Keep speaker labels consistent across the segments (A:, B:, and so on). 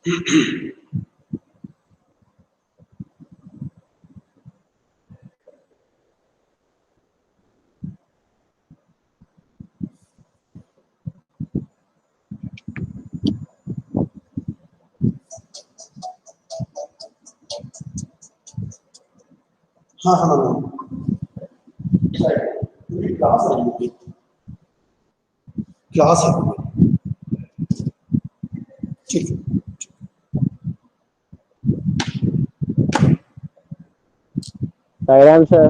A: हाँ हाँ क्लास है, ठीक है।
B: साईराम सर।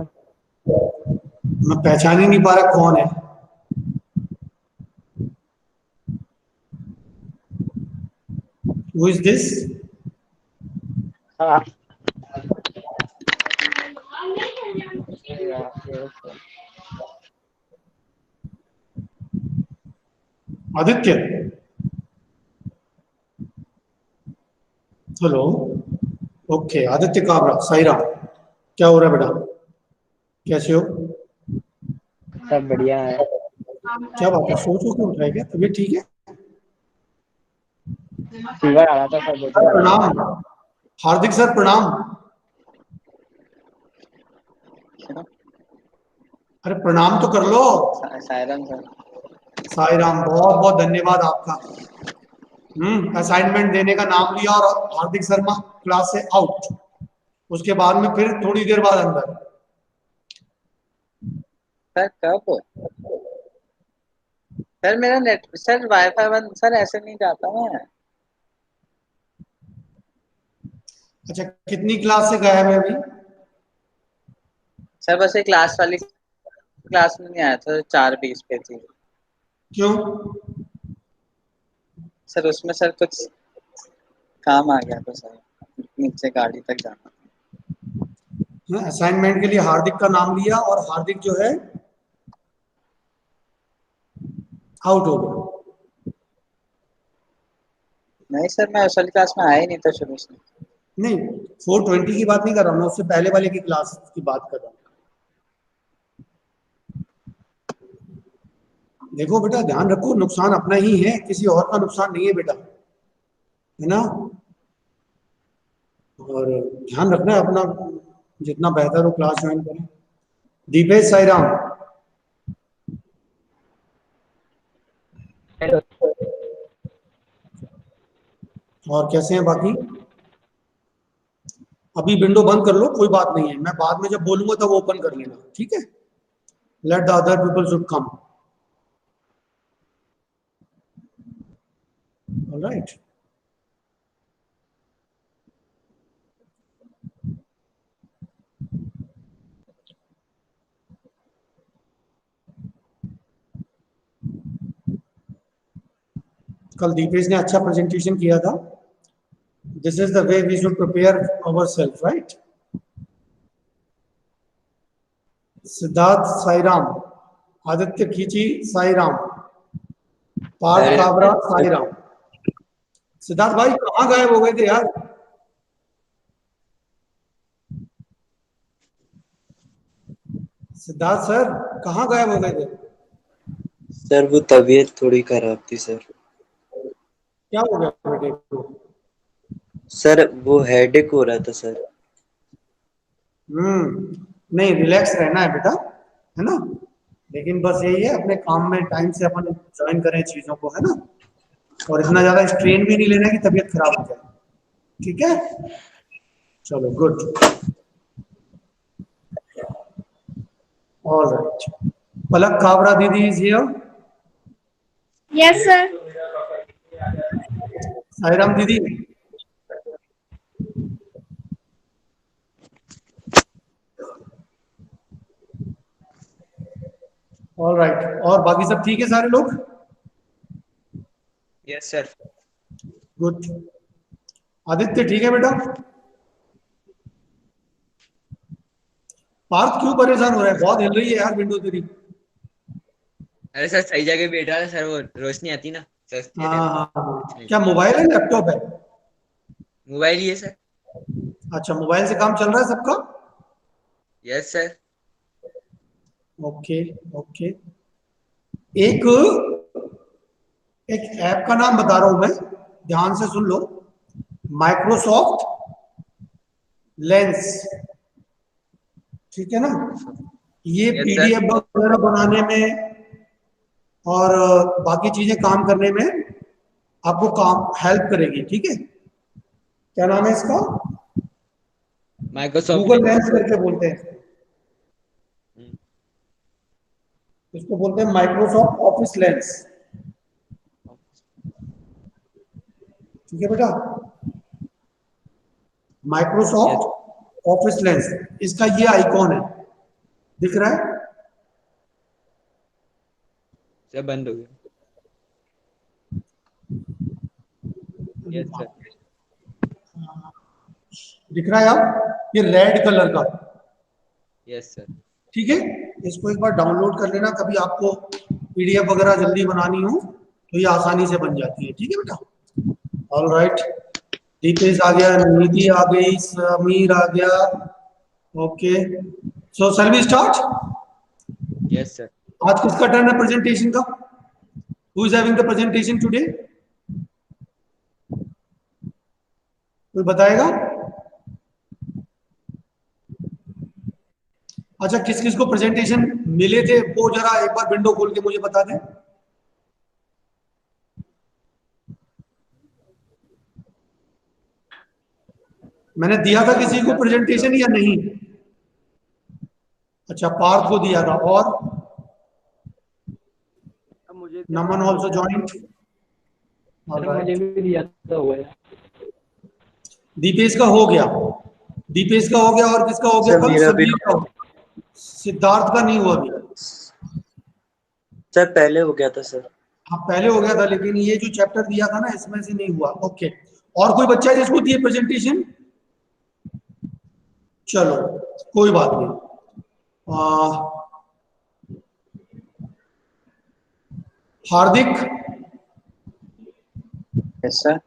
A: मैं पहचान ही नहीं पा रहा कौन है। Who is this?
B: हाँ
A: आदित्य। हेलो। ओके आदित्य काबरा, साईराम। क्या हो रहा है बेटा, कैसे हो?
B: सब बढ़िया है।
A: क्या बात है, सोच क्यों उठ रहा है, क्या तबीयत ठीक है?
B: फीवर आ रहा था सर, 2 दिन
A: सर
B: पहले।
A: प्रणाम। हार्दिक सर प्रणाम। अरे प्रणाम तो कर लो।
B: साईराम सर।
A: साईराम, बहुत बहुत धन्यवाद आपका। असाइनमेंट देने का नाम लिया और हार्दिक शर्मा क्लास से आउट। उसके बाद में फिर थोड़ी देर बाद अंदर।
C: सर कब? सर मेरा नेट, सर वाईफाई बंद, सर ऐसे नहीं जाता मैं।
A: अच्छा, कितनी क्लास से गायब है अभी?
C: सर बस एक क्लास वाली क्लास में नहीं आया था, 4:20 पे थी।
A: क्यों?
C: सर उसमें सर कुछ काम आ गया था सर, नीचे गाड़ी तक जाना।
A: असाइनमेंट के लिए हार्दिक का नाम लिया और हार्दिक जो है आउट हो गया।
C: नहीं सर, मैं उस वाली क्लास में आया ही नहीं था शुरू से।
A: नहीं, 420 की बात नहीं कर रहा हूँ मैं, उससे पहले वाले की क्लास की बात कर रहा हूँ। देखो बेटा, ध्यान रखो, नुकसान अपना ही है, किसी और का नुकसान नहीं है बेटा, है ना? और ध्यान रखना है अपना, जितना बेहतर हो क्लास ज्वाइन करें। दीपेश, साईराम। और कैसे हैं बाकी? अभी विंडो बंद कर लो, कोई बात नहीं है, मैं बाद में जब बोलूंगा तब ओपन कर लेना, ठीक है? Let the other people should come. Alright. कल दीपेश ने अच्छा प्रेजेंटेशन किया था। This is the way we should prepare our self, right? Siddharth, Sairam. Aditya Khinchi, Sairam. Partha Kabra, Sairam. Siddharth भाई कहाँ गायब हो गए थे यार? सिद्धार्थ सर कहाँ गायब हो गए थे?
D: सर वो तबीयत थोड़ी खराब थी सर।
A: क्या हो गया बेटे को?
D: सर वो हेडेक हो रहा था सर।
A: नहीं, रिलैक्स रहना है बेटा, है ना? लेकिन बस यही है, अपने काम में टाइम से अपन ज्वाइन करें चीजों को, है ना? और इतना ज्यादा स्ट्रेन भी नहीं लेना कि तबीयत खराब हो जाए, ठीक है? चलो, गुड। ऑलराइट। पलक काबरा दीदी is here.
E: Yes sir.
A: Sairam दीदी। ऑलराइट, और बाकी सब ठीक है सारे लोग?
D: Yes sir.
A: गुड। आदित्य ठीक है बेटा? पार्थ क्यों परेशान हो रहा है? बहुत हिल रही है यार विंडो तेरी।
F: अरे सर सही जगह बैठा है सर, वो रोशनी आती ना सस्ती है
A: हाँ
F: लैंप।
A: हाँ हाँ, क्या मोबाइल है, लैपटॉप है?
F: मोबाइल ही है सर।
A: अच्छा, मोबाइल से काम चल रहा है सबका?
F: Yes sir.
A: Okay okay. एक एक ऐप का नाम बता रहा हूं मैं, ध्यान से सुन लो। माइक्रोसॉफ्ट लेंस, ठीक है ना। ये
F: Yes, sir.
A: पीडीएफ वगैरह बनाने में और बाकी चीजें काम करने में आपको काम हेल्प करेगी, ठीक है। क्या नाम है इसका?
F: माइक्रोसॉफ्ट
A: गूगल लेंस करके बोलते हैं इसको।
F: हम्म।
A: इसको बोलते हैं माइक्रोसॉफ्ट ऑफिस लेंस, ठीक है बेटा। माइक्रोसॉफ्ट ऑफिस लेंस, इसका ये आइकॉन है, दिख रहा है?
F: सब बंद हो गया। Yes sir.
A: दिख रहा है आप? ये रेड कलर का,
F: यस सर।
A: ठीक है। इसको एक बार डाउनलोड कर लेना, कभी आपको पीडीएफ वगैरह जल्दी बनानी हो तो ये आसानी से बन जाती है, ठीक है बेटा। ऑल राइट, दीपेश आ गया, निधि आ गई, समीर आ गया। Okay, so shall we start?
F: Yes sir.
A: आज किसका टर्न है प्रेजेंटेशन का? Who is having the presentation today? कोई बताएगा? अच्छा, किस किस को प्रेजेंटेशन मिले थे वो जरा एक बार विंडो खोल के मुझे बता दें। मैंने दिया था किसी को प्रेजेंटेशन या नहीं? अच्छा, पार्थ को दिया था। और नमन ऑल्सो ज्वाइंट।
B: मुझे भी दिया था वो है।
A: दीपेश का हो गया, दीपेश का हो गया। और किसका हो गया?
D: सर,
A: कल
D: मेरा भी
A: समीर का हो गया। सिद्धार्थ का नहीं हुआ अभी।
D: सर पहले हो गया था सर।
A: हाँ पहले हो गया था, लेकिन ये जो चैप्टर दिया था ना इसमें से नहीं हुआ। ओके, और कोई बच्चा है जिसको दिए प्रेजेंटेशन? चलो कोई बात नहीं। हार्दिक,
C: यस सर।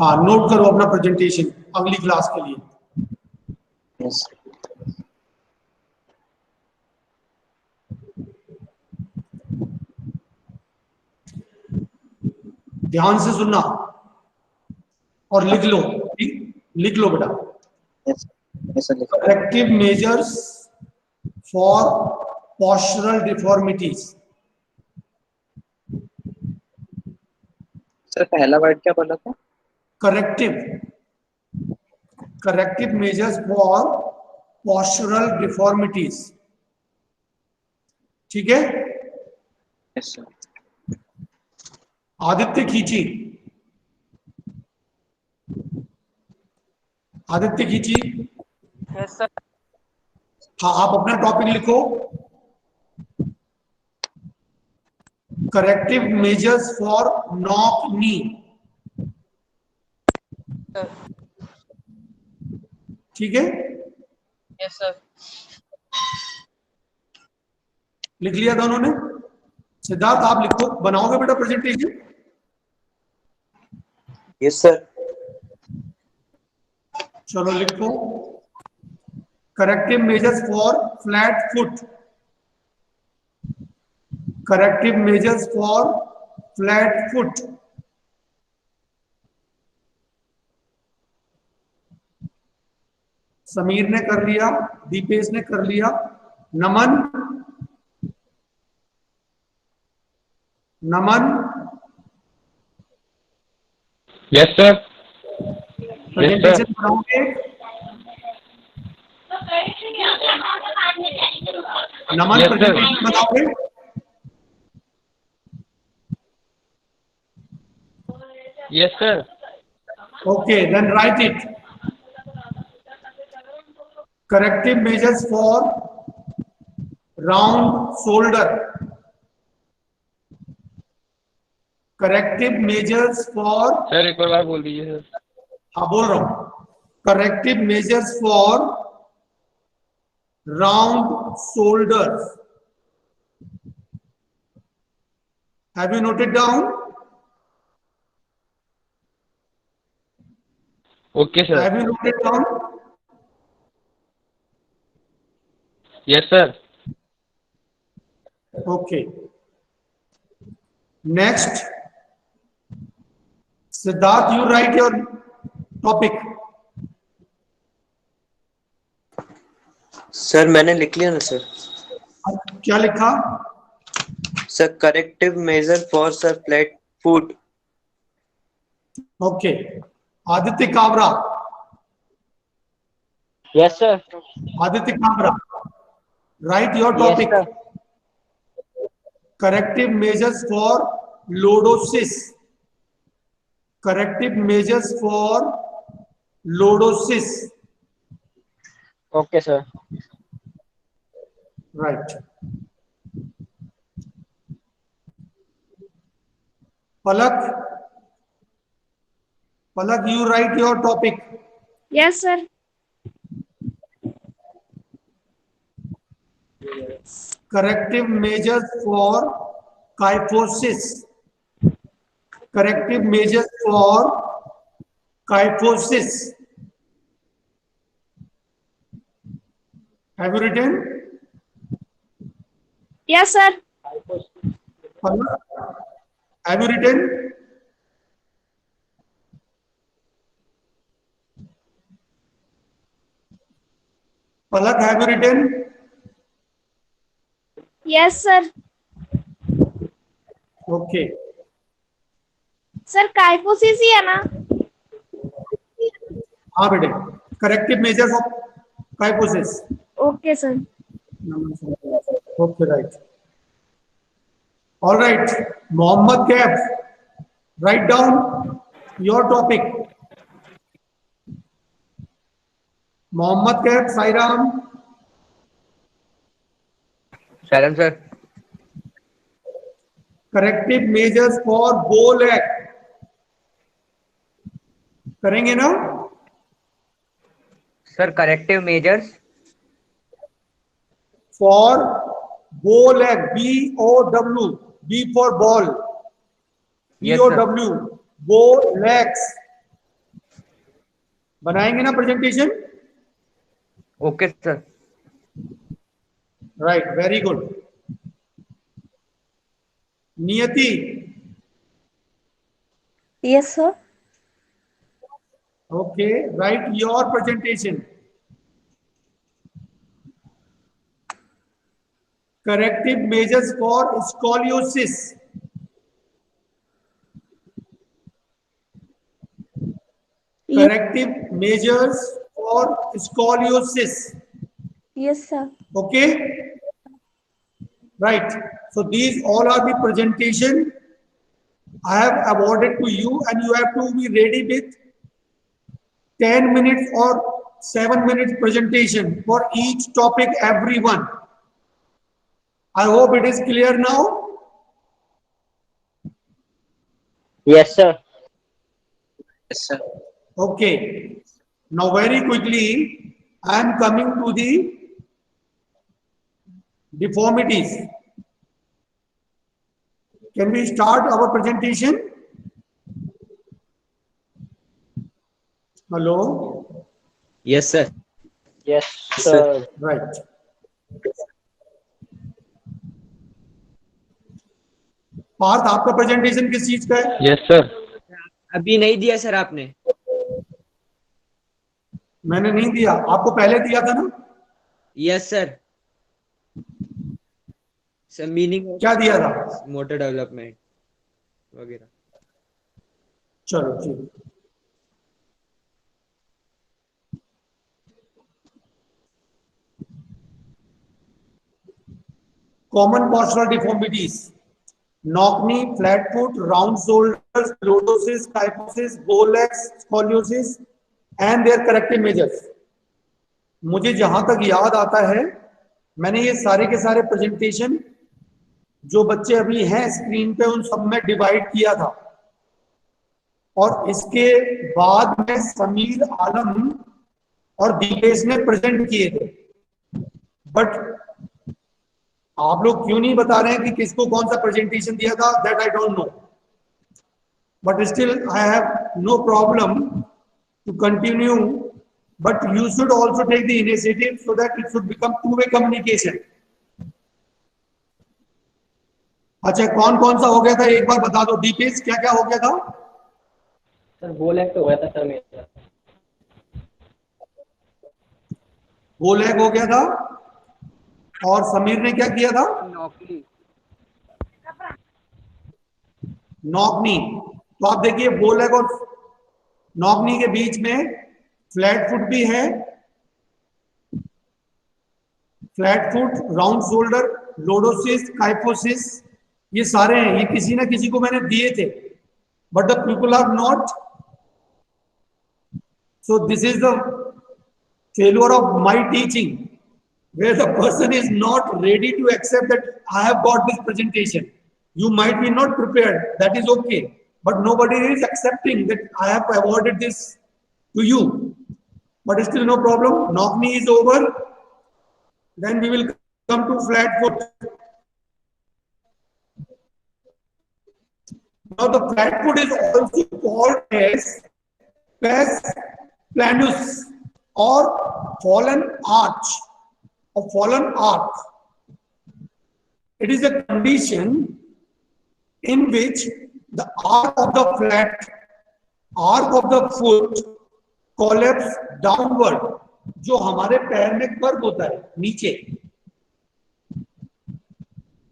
A: हाँ नोट करो अपना प्रेजेंटेशन अगली क्लास के लिए।
C: यस।
A: ध्यान से सुनना और लिख लो, ठीक? लिख लो बेटा।
C: Yes. Yes sir.
A: Corrective measures for postural deformities.
C: Sir पहला वर्ड क्या बोला था?
A: Corrective, corrective measures for postural deformities, ठीक है।
C: Yes sir.
A: Aditya Khinchi, Aditya Khinchi.
B: Yes sir.
A: हाँ आप अपना टॉपिक लिखो। Corrective measures for knock knee, ठीक है।
B: Yes sir.
A: लिख लिया दोनों ने? सिद्धार्थ आप लिखो, बनाओगे बेटा प्रेजेंटेशन?
D: Yes sir.
A: चलो लिखो। Corrective measures for flat foot, corrective measures for flat foot. Sameer ने कर लिया, दीपेश ने कर लिया। नमन, नमन
B: यस सर।
A: प्रेजेंटेशन बनाओगे? नमन
B: Yes, sir.
A: प्रेजेंटेशन बनाओगे?
B: Yes sir.
A: Okay, then write it. Corrective measures for round shoulder. Corrective measures for,
B: sir एक और बार बोल दीजिए सर।
A: हाँ बोल रहा हूं। Corrective measures for round shoulders. Have you noted down?
B: Okay sir.
A: Have you noted down?
B: Yes sir.
A: Okay. Next, Siddharth, you write your topic.
D: Sir मैंने लिख लिया ना सर।
A: क्या लिखा?
D: Sir corrective measure for sir flat foot.
A: Okay, Aditya Kabra.
B: Yes sir.
A: Aditya Kabra, write your
B: yes
A: topic.
B: Sir.
A: corrective measures for lordosis. Corrective measures for lordosis.
B: Okay sir.
A: Right. Palak, Palak, you write your topic.
E: Yes, sir.
A: Corrective measures for kyphosis. Corrective measures for kyphosis. Have you written?
E: Yes, sir.
A: Palak, have you written? Palak, have you written?
E: Yes, sir.
A: Okay.
E: Sir kyphosis ही है ना?
A: हाँ बेटे, corrective measures of kyphosis.
E: Okay sir.
A: Okay, right. All right, Mohammad Kaif, right down your topic. Mohammad Kaif, Sairam.
F: सैलम sir.
A: Corrective measures for bow legged करेंगे ना?
F: Sir corrective measures
A: for bow legged, BOW, B for ball,
F: Yes, sir.
A: BOW, bow legged बनाएंगे ना presentation?
F: Okay sir.
A: Right, very good. Niyati,
G: Yes, sir.
A: okay, write your presentation. Corrective measures for scoliosis. Corrective measures for scoliosis.
G: Yes, sir.
A: Okay, right. So these all are the presentation I have awarded to you, and you have to be ready with 10 minutes or 7 minutes presentation for each topic, everyone. I hope it is clear now.
B: Yes sir.
C: Yes, sir.
A: Okay, now very quickly I am coming to the deformities. Can we start our presentation? Hello?
F: Yes sir.
B: Yes sir.
A: Right. Parth, आपका presentation किस चीज का है?
B: Yes sir.
F: अभी नहीं दिया sir आपने।
A: मैंने नहीं दिया, आपको पहले दिया था ना?
F: Yes sir. सर मीनिंग
A: क्या दिया था?
F: मोटर डेवलपमेंट वगैरह।
A: चलो ठीक। Common postural deformities: knock knee, flat foot, round shoulders, lordosis, kyphosis, bow legs, scoliosis, and their corrective measures. मुझे जहां तक याद आता है, मैंने ये सारे के सारे प्रेजेंटेशन जो बच्चे अभी हैं स्क्रीन पे उन सब में डिवाइड किया था, और इसके बाद में समीर आलम और दीपेश ने प्रेजेंट किए थे। बट आप लोग क्यों नहीं बता रहे हैं कि किसको कौन सा प्रेजेंटेशन दिया था, that I don't know, but still I have no problem to continue, but you should also take the initiative so that it should become two way communication. अच्छा, कौन कौन सा हो गया था एक बार बता दो। दीपेश, क्या क्या हो गया था?
B: सर बोल तो हुआ था सर मेरा।
A: वो लेग हो गया था, और समीर ने क्या किया था?
B: नौकरी।
A: नॉकनी। तो आप देखिए बो लेग और नॉकनी के बीच में फ्लैट फुट भी है, flat foot, round shoulder, lordosis, kyphosis, ये सारे हैं। ये किसी ना किसी को मैंने दिए थे, but the people are not. So this is the failure of my teaching, where the person is not ready to accept that I have got this presentation. You might be not prepared, that is okay, but nobody is accepting that I have awarded this to you. But still no problem, knock knee is over. Then we will come to flat foot. Now the flat foot is also called as pes planus, or fallen arch, or fallen arc. It is a condition in which the arc of the foot collapse downward. जो हमारे पैर में curve होता है नीचे,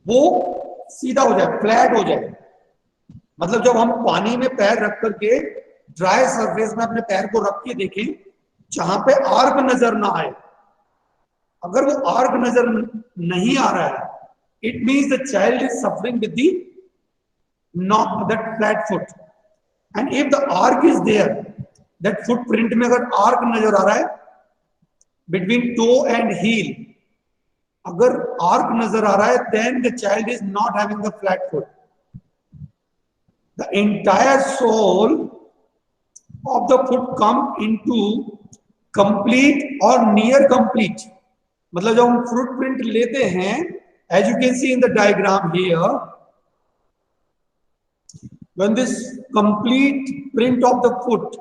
A: वो सीधा हो जाए, फ्लैट हो जाए. मतलब जब हम पानी में पैर रख करके ड्राई सरफेस में अपने पैर को रख के देखें, जहां पे आर्क नजर ना आए, अगर वो आर्क नजर नहीं आ रहा है, it means the child is suffering with the not that flat foot. And if the arch is there, that footprint में अगर आर्क नजर आ रहा है बिटवीन टो एंड हील, अगर आर्क नजर आ रहा है, then the child is not having the flat foot. The entire sole of the foot come into complete or near complete. मतलब जब हम footprint लेते हैं, as you can see in the diagram here, when this complete print of the foot,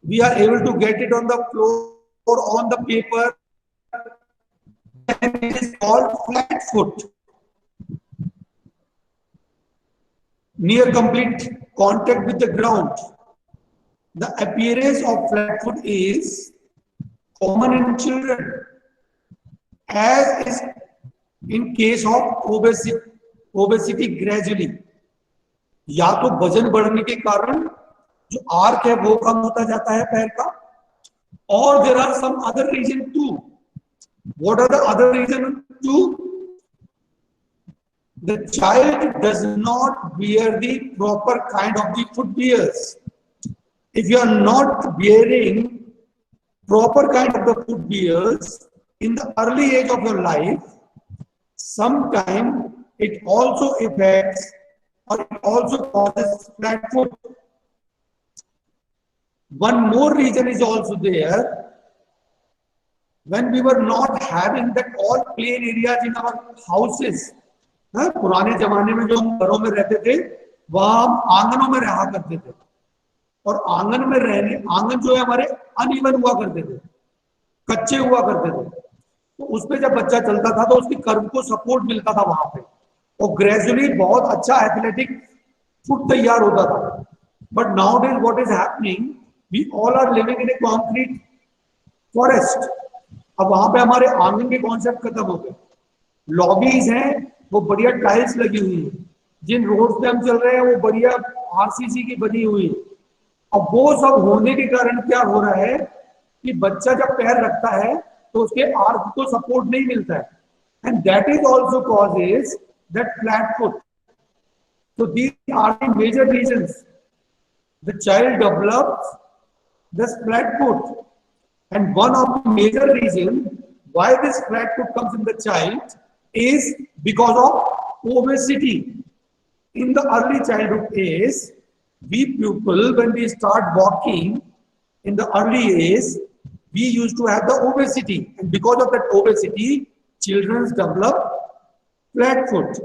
A: we are able to get it on the floor or on the paper, and it is called flat foot. Near complete contact with the ground. The appearance of flat foot is common in children, as is in case of obesity gradually. या तो वजन बढ़ने के कारण जो arc है वो कम होता जाता है पैर का, और there are some other reason too. What are the other reason too? The child does not wear the proper kind of the footwears. If you are not wearing proper kind of the footwears in the early age of your life, sometimes it also affects or it also causes flat foot. One more reason is also there. When we were not having that all plain areas in our houses, पुराने जमाने में जो हम घरों में रहते थे, वहां हम आंगनों में रहा करते थे, और आंगन में रहने, आंगन जो है हमारे अनइवन हुआ करते थे, कच्चे हुआ करते थे. तो उस पे जब बच्चा चलता था तो उसकी कर्व को सपोर्ट मिलता था वहां पे, और ग्रेजुअली बहुत अच्छा एथलेटिक फुट तैयार होता था. But now days what is happening, we all are living in a concrete forest. अब वहां पे हमारे आंगन के कॉन्सेप्ट खत्म हो गए. लॉबीज हैं वो बढ़िया टाइल्स लगी हुई है, जिन रोड पे हम चल रहे हैं वो बढ़िया आरसीसी की बनी हुई है. अब वो सब होने के कारण क्या हो रहा है कि बच्चा जब पैर रखता है तो उसके आर्क को सपोर्ट नहीं मिलता है, and that is also causes that flat foot. So these are the major reasons the child develops this flat foot, and one of the major reasons why this flat foot comes in the child is because of obesity. In the early childhood age, we people, when we start walking in the early age, we used to have the obesity, and because of that obesity, children develop flat foot,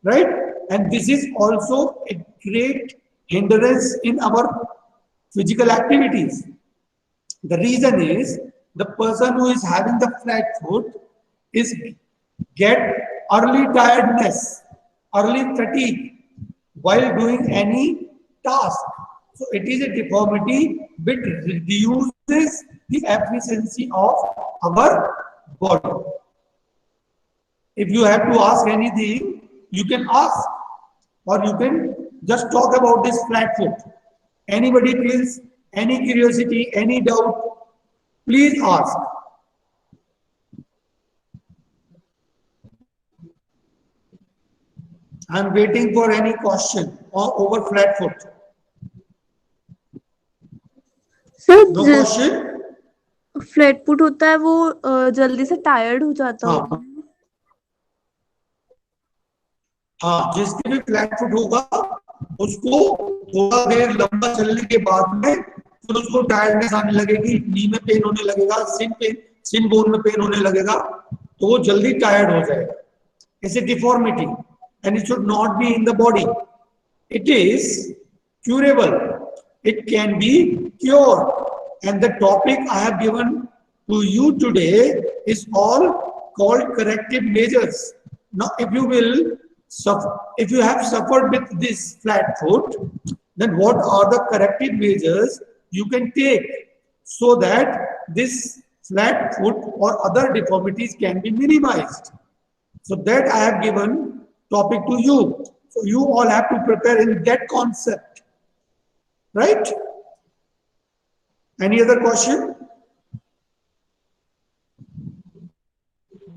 A: right? And this is also a great hindrance in our physical activities. The reason is the person who is having the flat foot is get early tiredness, early fatigue while doing any task. So it is a deformity which reduces the efficiency of our body. If you have to ask anything, you can ask, or you can just talk about this flat foot. Anybody feels any curiosity, any doubt, please ask. I am waiting for any question over flat foot.
G: Sir
A: No question?
G: Flat foot होता है वो जल्दी से tired हो जाता
A: हाँ।
G: होगा।
A: हाँ, जिसके भी फ्लैट फुट होगा उसको थोड़ा देर लंबा चलने के बाद में फिर उसको टायर्डनेस आने लगेगी, नी में पेन होने लगेगा, सिन बोन में पेन होने लगेगा, तो वो जल्दी टायर्ड हो जाएगा। It's a deformity and it should not be in the body. It is curable. It can be cured. And the topic I have given to you today is all called corrective measures. Now, if you have suffered with this flat foot, then what are the corrective measures you can take so that this flat foot or other deformities can be minimized? So that I have given topic to you. So you all have to prepare in that concept. Right? Any other question?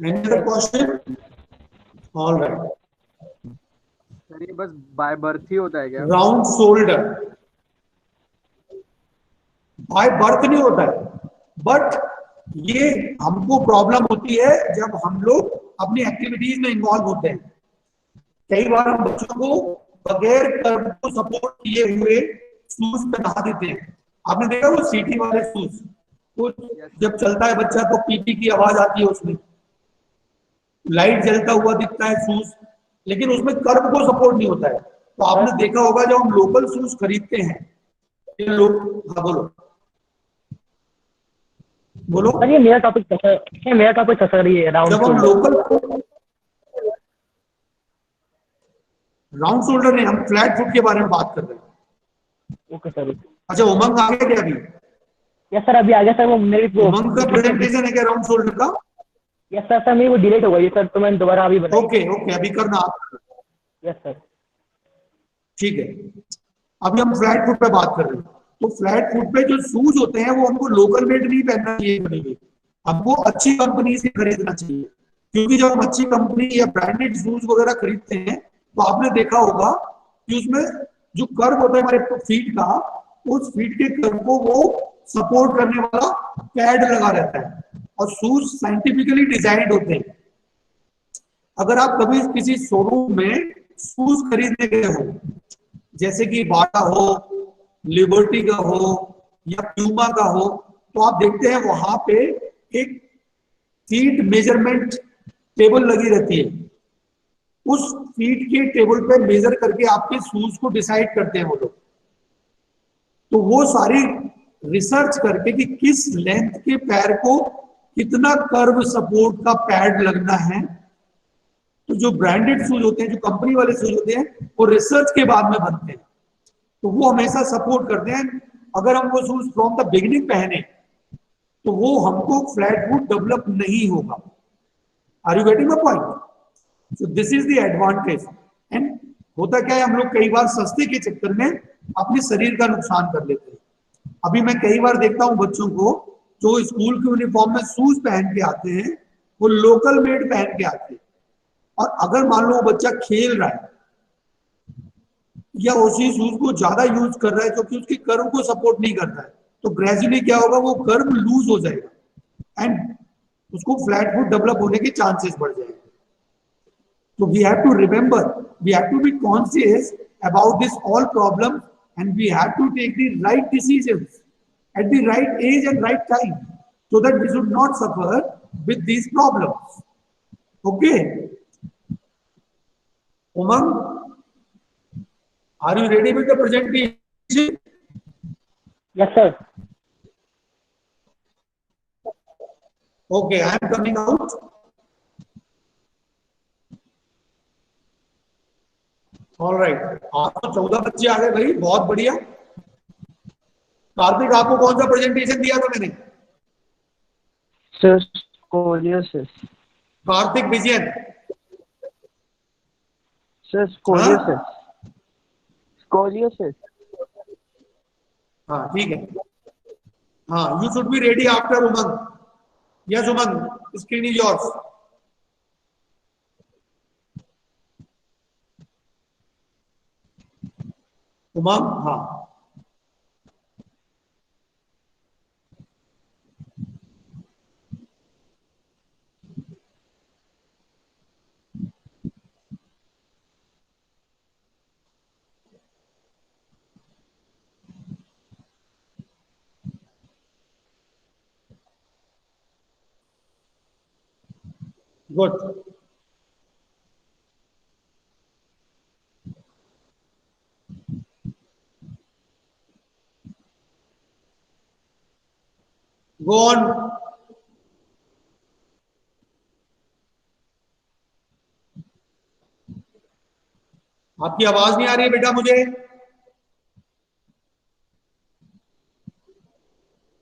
A: Any other question? All right.
B: Sir ये बस by birth ही होता है क्या?
A: Round shoulder. By birth नहीं होता है, but ये हमको प्रॉब्लम होती है जब हम लोग अपनी एक्टिविटीज में इन्वॉल्व होते हैं। कई बार हम बच्चों को बगैर कर्व को सपोर्ट किए हुए शूज पहना देते हैं। आपने देखा वो सीटी वाले शूज, तो जब चलता है बच्चा तो पीपी की आवाज आती है, उसमें लाइट जलता हुआ दिखता है शूज, लेकिन उसमें कर्व को सपोर्ट नहीं होता है। तो आपने देखा होगा जब हम लोकल शूज खरीदते हैं, ये लोग, हाँ बोलो बोलो।
B: ये मेरा टॉपिक था सर, ये
A: जब हम लोकल राउंड शोल्डर नहीं, हम फ्लैट फुट के बारे में बात कर रहे हैं।
B: Okay sir.
A: अच्छा, उमंग आ गया क्या अभी?
B: यस सर, अभी आ गया सर। वो मेरी
A: उमंग का प्रेजेंटेशन है क्या राउंड शोल्डर का?
B: यस सर मेरी वो डिलीट हो गई सर, तो मैंने दोबारा अभी बनाई।
A: ओके अभी करना आप।
B: Yes sir.
A: ठीक है, अभी हम फ्लैट फुट पे बात कर रहे हैं। तो फ्लैट फुट पे जो शूज होते हैं वो हमको लोकल मेड नहीं पहनना चाहिए, कभी भी हमको अच्छी कंपनी से खरीदना चाहिए। क्योंकि जब हम अच्छी कंपनी या ब्रांडेड शूज वगैरह खरीदते हैं तो आपने देखा होगा कि उसमें जो कर्व होता है हमारे फीट का, उस फीट के कर्व को वो सपोर्ट करने वाला पैड लगा रहता है, और शूज साइंटिफिकली डिजाइंड होते हैं। अगर आप कभी किसी शोरूम में शूज खरीदने गए हो, जैसे कि बाटा हो, लिबर्टी का हो या प्यूमा का हो, तो आप देखते हैं वहां पे एक फीट मेजरमेंट टेबल लगी रहती है। उस फीट के टेबल पे मेजर करके आपके शूज को डिसाइड करते हैं वो लोग। तो वो सारी रिसर्च करके कि किस लेंथ के पैर को कितना कर्व सपोर्ट का पैड लगना है, तो जो ब्रांडेड शूज होते हैं, जो कंपनी वाले शूज होते हैं, वो रिसर्च के बाद में बनते हैं, तो वो हमेशा सपोर्ट करते हैं। अगर हम वो शूज फ्रॉम द बिगिनिंग पहने तो वो हमको फ्लैट फुट डेवलप नहीं होगा। Are you getting my point? So this is the advantage. And होता क्या है, हम लोग कई बार सस्ते के चक्कर में अपने शरीर का नुकसान कर लेते हैं। अभी मैं कई बार देखता हूं बच्चों को जो स्कूल के यूनिफॉर्म में शूज पहन के आते हैं, वो लोकल मेड पहन के आते हैं। और अगर मान लो वो बच्चा खेल रहा है या उसी शूज को ज्यादा यूज कर रहा है क्योंकि उसके कर्व को सपोर्ट नहीं करता है, तो ग्रेजुअली क्या होगा, वो कर्व लूज हो जाएगा एंड उसको फ्लैट फुट डेवलप होने के चांसेस बढ़ जाएंगे। So we have to remember, we have to be conscious about this all problem, and we have to take the right decisions at the right age and right time, so that we should not suffer with these problems. Okay, Umang, are you ready with the presentation?
B: Yes sir.
A: Okay, I am coming out. All right, आज तो 14 बच्चे आ गए भाई, बहुत बढ़िया। कार्तिक, आपको कौन सा प्रेजेंटेशन दिया था मैंने?
B: Sir, scoliosis.
A: Kartik Vijayan.
B: Sir, scoliosis. Scoliosis.
A: हाँ ठीक है। हाँ, you should be ready after Umang. Yes Umang, screen is yours. Umang, हाँ गुड। Go on. आपकी आवाज नहीं आ रही है बेटा मुझे।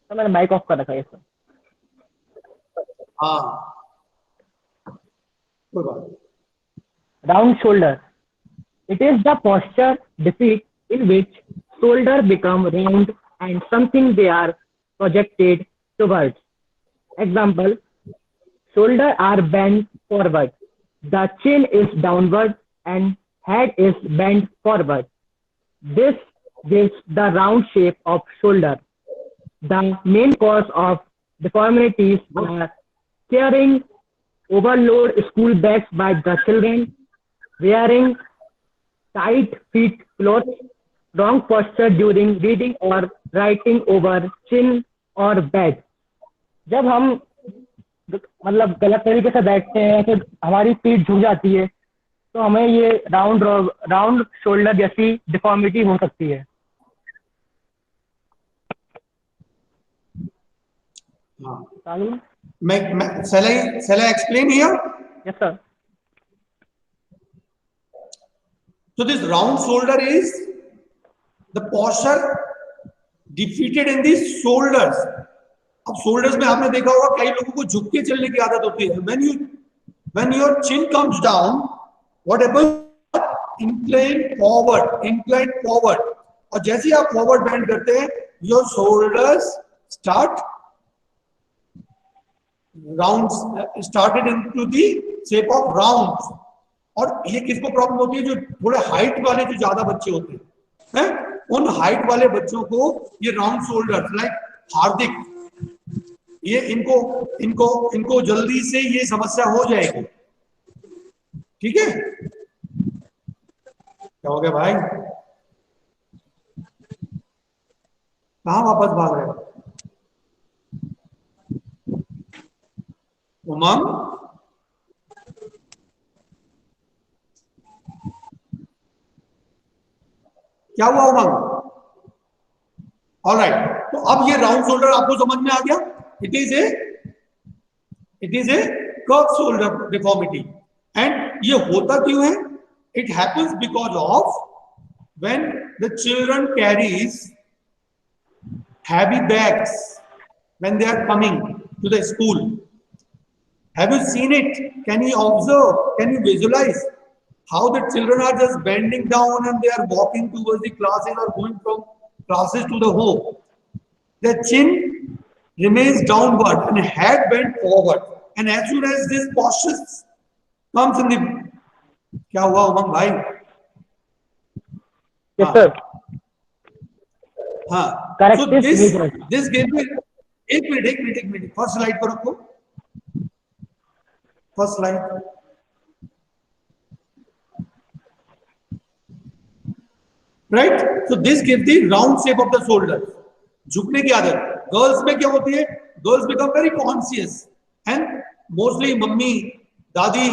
B: सर मैंने माइक ऑफ कर रखा है सर।
A: हाँ कोई बात नहीं।
B: Round shoulder. It is the posture defeat in which shoulder become round and something they are projected towards. Example, shoulder are bent forward. The chin is downward and head is bent forward. This gives the round shape of shoulder. The main cause of deformities are carrying overload school bags by the children, wearing tight fit clothes, wrong posture during reading or writing over chin or bed. जब हम मतलब गलत तरीके से बैठते हैं तो हमारी पीठ झुक जाती है, तो हमें ये राउंड शोल्डर जैसी डिफॉर्मिटी हो सकती है।
A: हाँ, मैं shall I explain here?
B: Yes sir.
A: So this round shoulder is the posture defeated in the shoulders. अब shoulders में आपने देखा होगा कई लोगों को झुक के चलने की आदत होती है। When your chin comes down, what happens? Incline forward. और जैसे ही आप forward bend करते हैं, your shoulders started into the shape of rounds. और ये किसको प्रॉब्लम होती है? जो थोड़े हाइट वाले जो ज्यादा बच्चे होते हैं, उन हाइट वाले बच्चों को ये राउंड शोल्डर लाइक हार्दिक, ये इनको जल्दी से ये समस्या हो जाएगी। ठीक है, क्या हो गया भाई? कहां वापस भाग रहे हो उमंग? क्या हुआ उमंग? ऑलराइट, तो अब ये राउंड शोल्डर आपको समझ में आ गया। It is a curve shoulder deformity. And ये होता क्यों है? It happens because of when the children carries heavy bags when they are coming to the school. Have you seen it? Can you observe? Can you visualize how the children are just bending down and they are walking towards the classes or going from classes to the home? Their chin remains downward and head bent forward. And as soon as this posture comes in the, क्या हुआ उमंग भाई?
B: Yes sir.
A: हाँ,
B: Correct.
A: so this gave me एक minute first slide पर रखो। First line, right? So this give the round shape of the shoulder. झुकने की आदत गर्ल्स में क्या होती है? Girls become very conscious and mostly mummy, दादी,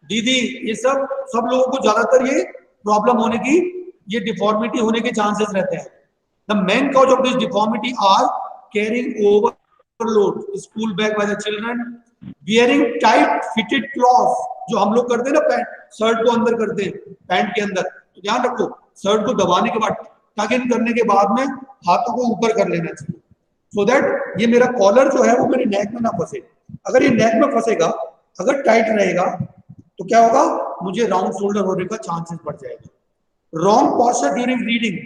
A: दीदी, ये सब लोगों को ज्यादातर ये प्रॉब्लम होने की, ये डिफॉर्मिटी होने के चांसेस रहते हैं। The main cause of this deformity are carrying overload school bag by the children, wearing tight fitted cloth, जो हम लोग करते हैं ना, पैंट शर्ट को अंदर करते हैं पैंट के अंदर, तो ध्यान रखो शर्ट को दबाने के बाद, टक इन करने के बाद में हाथों को ऊपर कर लेना चाहिए। सो दैट ये मेरा कॉलर जो है वो मेरे नेक में ना फंसे। अगर ये नेक में फंसेगा, अगर टाइट रहेगा, तो क्या होगा, मुझे राउंड शोल्डर होने का चांसेस बढ़ जाएगा। रॉन्ग पोस्चर ड्यूरिंग रीडिंग,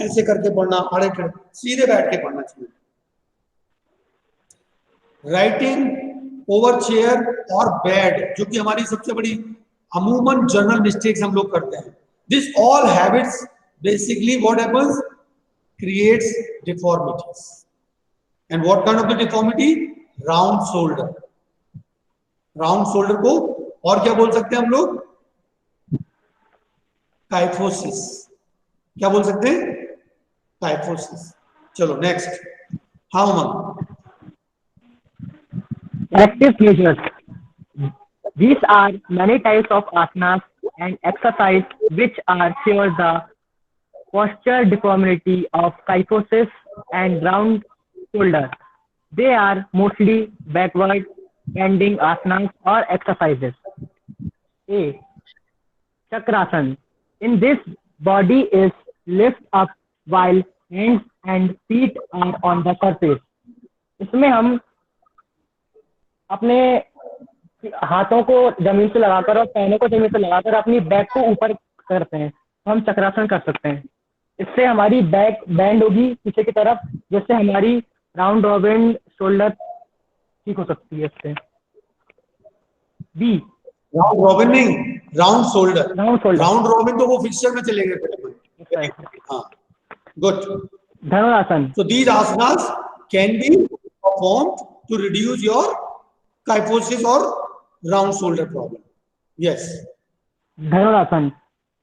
A: ऐसे करके पढ़ना, आड़े खड़े, सीधे बैठ के पढ़ना चाहिए। राइटिंग ओवर चेयर और बेड, जो कि हमारी सबसे बड़ी अमूमन जनरल मिस्टेक्स हम लोग करते हैं। This all habits basically what happens, creates deformities. And what kind of the deformity, round shoulder. Round shoulder को और क्या बोल सकते हैं हम लोग, काइफोसिस। क्या बोल सकते हैं, काइफोसिस। चलो नेक्स्ट। हाँ उमंग।
B: Corrective measures. These are many types of asanas and exercise which are sure the posture deformity of kyphosis and round shoulder. They are mostly backward bending asanas or exercises. A. Chakrasan. In this, body is lift up while hands and feet are on the surface. इसमें हम अपने हाथों को जमीन से लगाकर और पैरों को जमीन से लगाकर अपनी बैक को ऊपर करते हैं, तो हम चक्रासन कर सकते हैं। इससे हमारी बैक बैंड होगी पीछे की तरफ, जिससे हमारी राउंड रॉबिन शोल्डर ठीक हो सकती है इससे। बी,
A: राउंड रॉबिन नहीं, round shoulder.
B: Round shoulder.
A: Round robin तो वो फिक्सचर में चले गए। हाँ, good.
B: Dhanurasana.
A: So these asanas can be performed to reduce your kyphosis or round shoulder problem. Yes.
B: Dhanurasana.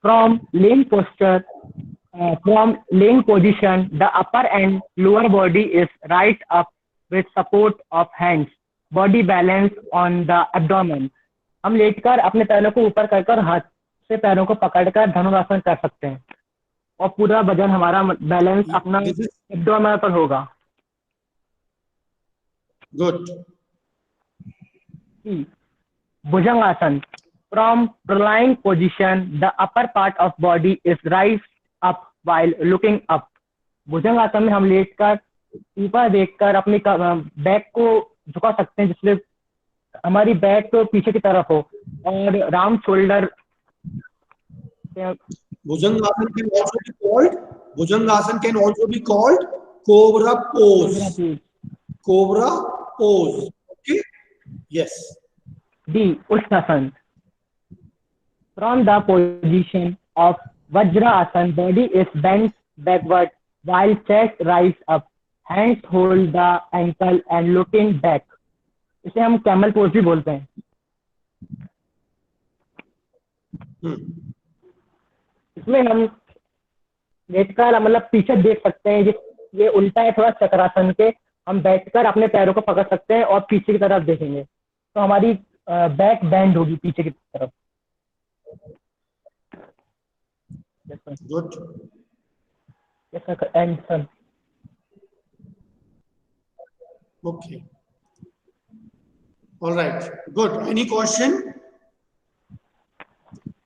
B: From laying posture, from laying position, the upper and lower body is right up with support of hands. Body balance on the abdomen. हम लेटकर अपने पैरों को ऊपर कर हाथ से पैरों को पकड़कर धनुरासन कर सकते हैं और पूरा वजन हमारा बैलेंस अपना एब्डोमेन पर होगा।
A: Good.
B: Bhujangasana. From prolonged position, the upper part of body is raised up while looking up. भुजंगासन में हम लेटकर ऊपर देखकर अपनी बैक को झुका सकते हैं, जिससे हमारी बैक तो पीछे की तरफ हो और round shoulder.
A: Bhujangasana can also be called, Bhujangasana can also be called cobra pose. Cobra pose. Okay. Yes.
B: D. Uttanasana. From the position of Vajrasana, body is bent backward while chest rise up. Hands hold the ankle and looking back. इसे हम camel pose भी बोलते हैं। इसमें हम लेटकर मतलब पीछे देख सकते हैं, ये उल्टा है थोड़ा चक्रासन के। हम बैठकर अपने पैरों को पकड़ सकते हैं और पीछे की तरफ देखेंगे, तो हमारी बैक बैंड होगी पीछे की तरफ।
A: Good.
B: Yes, sir. And sir.
A: Okay. All right. Good. Any question?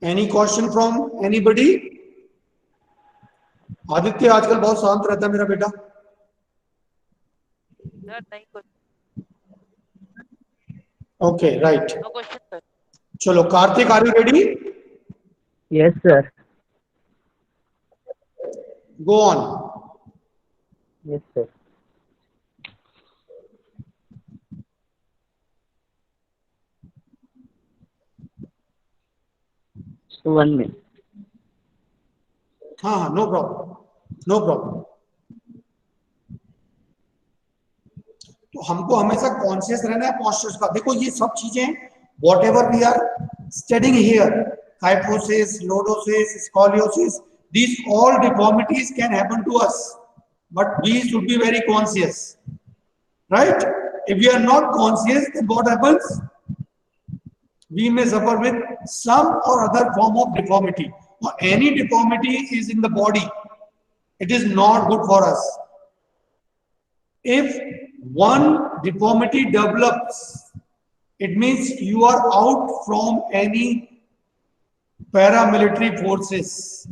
A: Any question from anybody? Aditya आजकल बहुत शांत रहता है मेरा बेटा। Okay, right.
H: No question, sir.
A: चलो Kartik, are you ready?
B: Yes, sir.
A: Go on.
B: Yes, sir. So 1 minute.
A: हाँ, no problem. No problem. तो हमको हमेशा कॉन्शियस रहना है पोस्चर्स का। देखो ये सब चीजें whatever we are studying here, kyphosis, lordosis, scoliosis, these all deformities can happen to us, but we should be very conscious, right? If we are not conscious, then what happens? We may suffer with some or other form of deformity. Now, any deformity is in the body, it is not good for us. If one deformity develops, it means you are out from any paramilitary forces.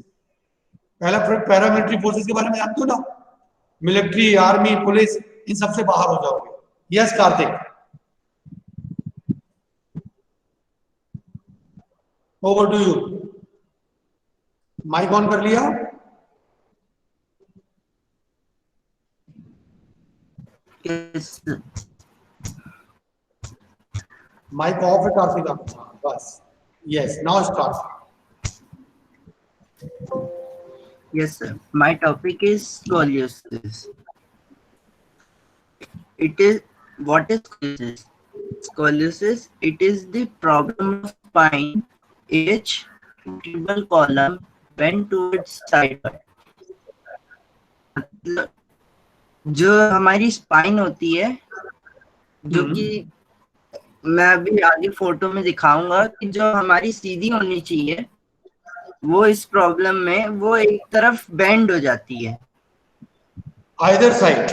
A: पहला paramilitary forces के बारे में जानते हो ना, military, army, police, इन सबसे बाहर हो जाओगे। Yes Kartik, over to you. Mic on कर लिया?
H: Yes, sir.
A: माइक ऑफ है कार्तिक आपका, बस। Yes, now start.
H: Yes, sir. My topic is scoliosis. It is what is scoliosis? Scoliosis, it is the problem of spine in which vertebral column bend towards sideward. मतलब जो हमारी spine होती है, जो कि मैं अभी आगे फोटो में दिखाऊंगा कि जो हमारी सीधी होनी चाहिए, वो इस प्रॉब्लम में वो एक तरफ बेंड हो जाती है।
A: Either side.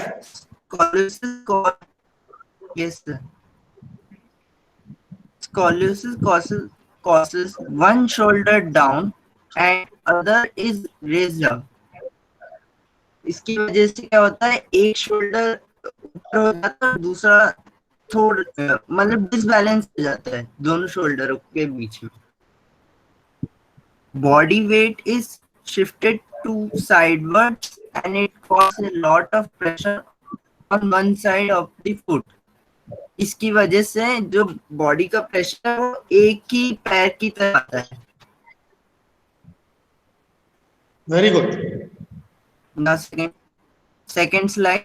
H: Scoliosis, yes, sir. Scoliosis causes one shoulder down and other is raised up. इसकी वजह से क्या होता है, एक शोल्डर ऊपर हो जाता है और दूसरा थोड़ा मतलब डिसबैलेंस हो जाता है दोनों शोल्डरों के बीच में। Body weight is shifted to sidewards and it causes a lot of pressure on one side of the foot. इसकी वजह से जो बॉडी का प्रेशर है वो एक ही पैर की तरफ आता है।
A: Very good.
H: Now second slide.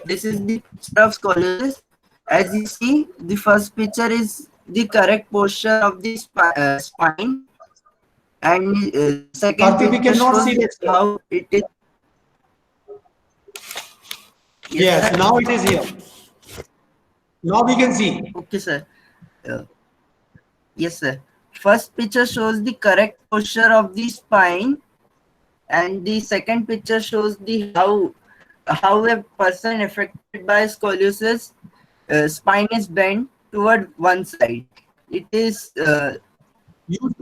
H: This is the picture of scoliosis. As you see, the first picture is the correct posture of the spine, and second
A: Karthik, we
H: picture
A: cannot
H: shows
A: see this.
H: how it is.
A: Yes,
H: sir.
A: now it is here. Now we can see.
H: Okay, sir. Yes, sir. First picture shows the correct posture of the spine, and the second picture shows the how a person affected by scoliosis spine is bent toward one side. It is
A: use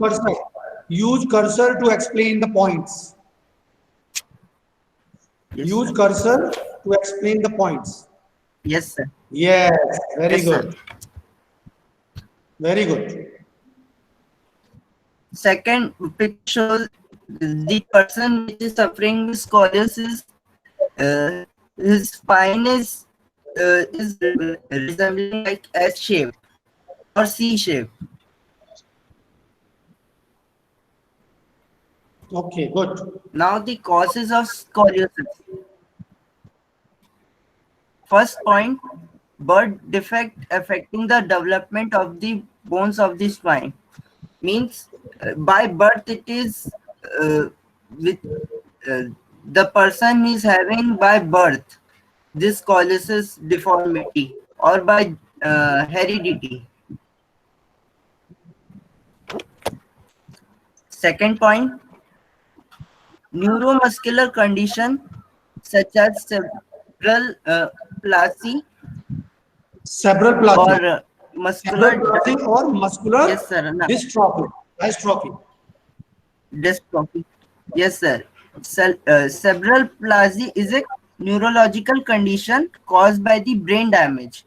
A: cursor to explain the points.
H: yes,
A: Use
H: sir.
A: cursor to explain the points.
H: Yes, sir.
A: Yes, very
H: Yes,
A: good.
H: sir.
A: Very good.
H: Second picture shows the person which is suffering with scoliosis. His spine is resembling like S shape or C shape.
A: Okay, good.
H: Now the causes of scoliosis. First point, birth defect affecting the development of the bones of the spine. Means by birth it is with the person is having by birth this scoliosis deformity or by heredity. Second point, neuromuscular condition such as cerebral palsy
A: Cerebral palsy.
H: or muscular
A: Cerebral palsy or muscular
H: yes, sir. No.
A: dystrophy.
H: Dystrophy. Yes, sir. Cerebral palsy is a neurological condition caused by the brain damage,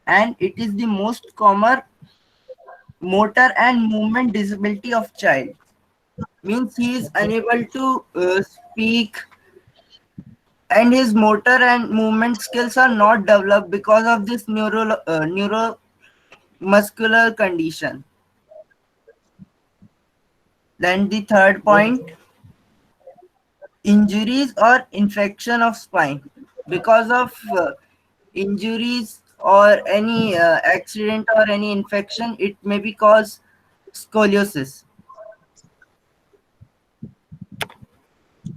H: and it is the most common motor and movement disability of child. Means he is unable to speak, and his motor and movement skills are not developed because of this neuromuscular condition. Then the third point, injuries or infection of spine. Because of injuries or any accident or any infection, it may be cause scoliosis.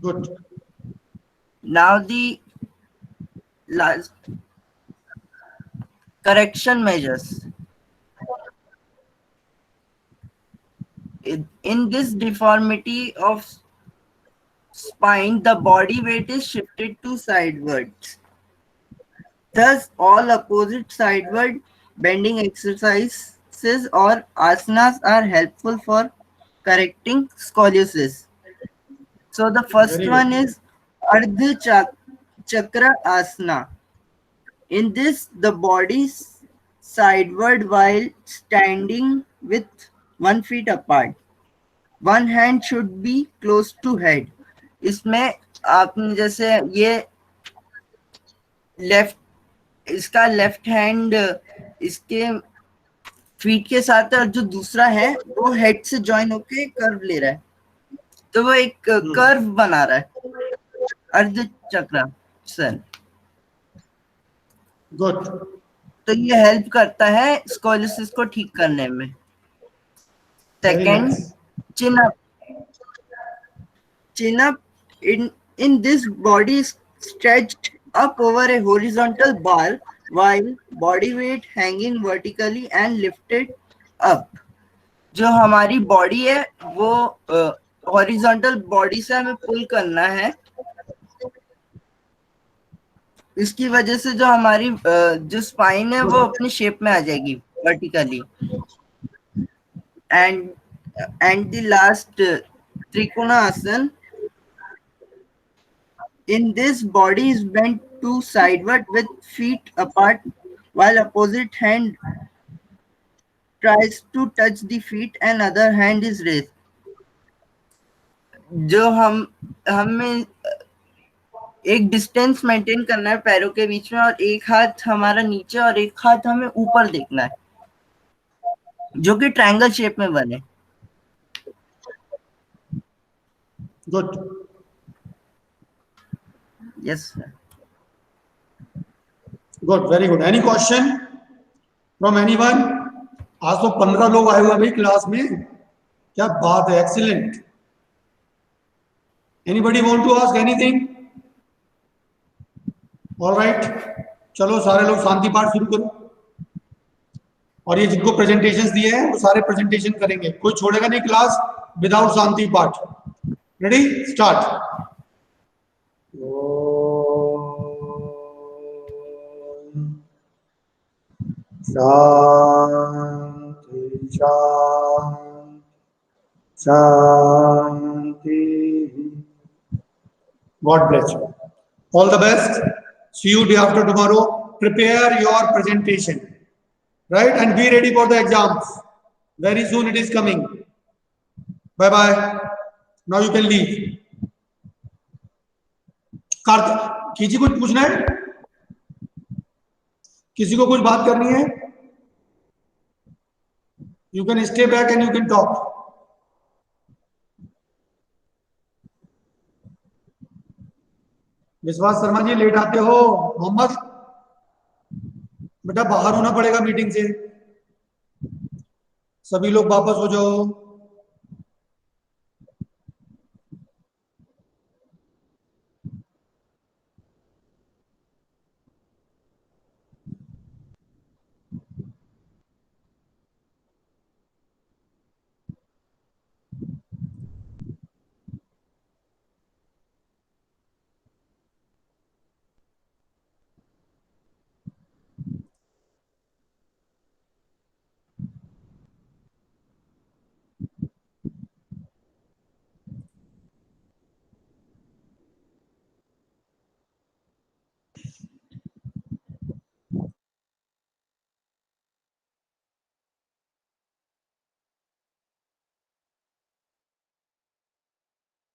A: Good.
H: Now the last correction measures. In this deformity of spine, the body weight is shifted to sidewards. Thus, all opposite sideward bending exercises or asanas are helpful for correcting scoliosis. So the first one is Ardha Chakra Asana. In this, the body sideward while standing with 1 feet apart. One hand should be close to head. इसमें आपने जैसे ये इसका left hand इसके feet के साथ और जो दूसरा है वो हेड से जॉइन होके कर्व ले रहा है, तो वो एक कर्व बना रहा है अर्ध चक्र सर।
A: गुड।
H: तो ये हेल्प करता है स्कोलियोसिस को ठीक करने में। Second, chin up in this body is stretched up over a horizontal bar while body weight hanging vertically and lifted up. जो हमारी बॉडी है वो हॉरिजॉन्टल बॉडी से हमें पुल करना है, इसकी वजह से जो हमारी जो स्पाइन है वो अपनी शेप में आ जाएगी vertically. And the last trikonasana, in this body is bent to sideward with feet apart while opposite hand tries to touch the feet and other hand is raised. जो हमें एक डिस्टेंस मेंटेन करना है पैरों के बीच में, और एक हाथ हमारा नीचे और एक हाथ हमें ऊपर देखना है, जो कि ट्रायंगल शेप में बने।
A: Good.
H: Yes sir.
A: Good, very good. Any question from anyone? आज तो 15 लोग आए हुए भाई क्लास में, क्या बात है, excellent. Anybody want to ask anything? Alright, चलो सारे लोग शांति पाठ शुरू करो। और ये जिनको प्रेजेंटेशंस दिए हैं वो सारे प्रेजेंटेशन करेंगे, कोई छोड़ेगा नहीं क्लास विदाउट शांति पाठ। Ready, start. Shanti Shanti Shanti. God bless you. All the best. See you day after tomorrow. Prepare your presentation, right? And be ready for the exams. Very soon it is coming. Bye bye. Now you can leave. Kartik, किसी को कुछ पूछना है? किसी को कुछ बात करनी है? You can stay back and you can talk. विश्वास शर्मा जी लेट आते हो। मोहम्मद बेटा बाहर होना पड़ेगा मीटिंग से, सभी लोग वापस हो जाओ।